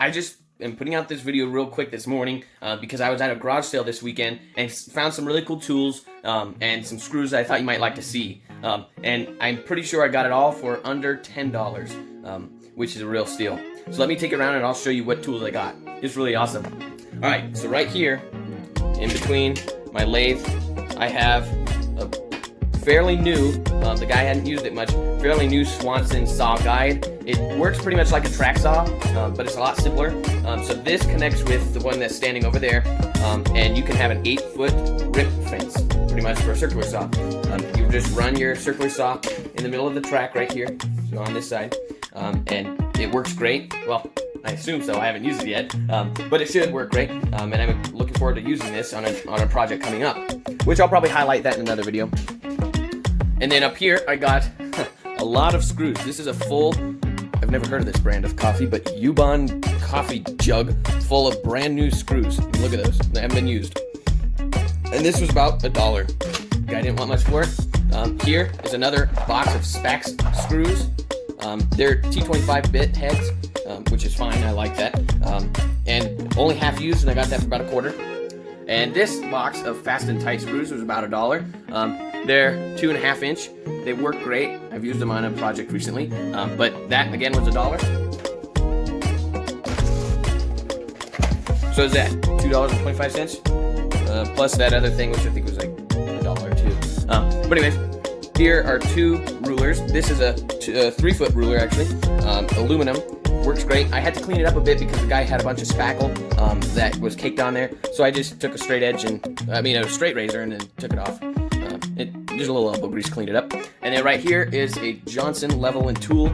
I just am putting out this video real quick this morning because I was at a garage sale this weekend and found some really cool tools and some screws that I thought you might like to see. And I'm pretty sure I got it all for under $10, which is a real steal. So let me take it around and I'll show you what tools I got. It's really awesome. Alright, so right here, in between my lathe, I have a fairly new, the guy hadn't used it much, fairly new Swanson saw guide. It works pretty much like a track saw, but it's a lot simpler. So this connects with the one that's standing over there, and you can have an 8-foot rip fence, pretty much for a circular saw. You just run your circular saw in the middle of the track right here, so on this side, and it works great. Well, I assume so. I haven't used it yet, but it should work great. And I'm looking forward to using this on a project coming up, which I'll probably highlight that in another video. And then up here, I got a lot of screws. This is a full, I've never heard of this brand of coffee, but Ubon coffee jug full of brand new screws. Look at those, they haven't been used. And this was about $1. Guy didn't want much for it. Here is another box of Spax screws. They're T25 bit heads, which is fine, I like that. And only half used, and I got that for about $0.25. And this box of fast and tight screws was about $1. They're 2.5 inch. They work great. I've used them on a project recently, but that again was $1. So is that $2.25 plus that other thing, which I think was like $1 too. But anyways, here are two rulers. This is a 3-foot ruler actually, aluminum. Works great. I had to clean it up a bit because the guy had a bunch of spackle that was caked on there. So I just took a straight edge a straight razor and then took it off. Just a little elbow grease, cleaned it up. And then right here is a Johnson Level and Tool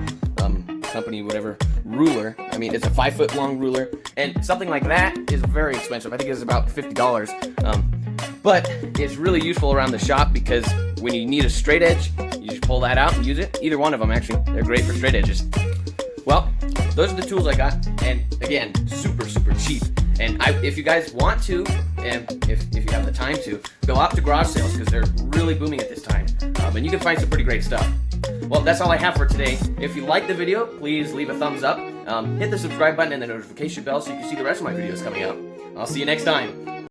company, whatever, ruler. I mean, it's a 5-foot long ruler, and something like that is very expensive. I think it's about $50. But it's really useful around the shop because when you need a straight edge, you just pull that out and use it. Either one of them, actually. They're great for straight edges. Well, those are the tools I got, and again, super, super cheap. And if you guys want to, and if you have the time to, go out to garage sales because they're really booming at this time. And you can find some pretty great stuff. Well, that's all I have for today. If you like the video, please leave a thumbs up. Hit the subscribe button and the notification bell so you can see the rest of my videos coming out. I'll see you next time.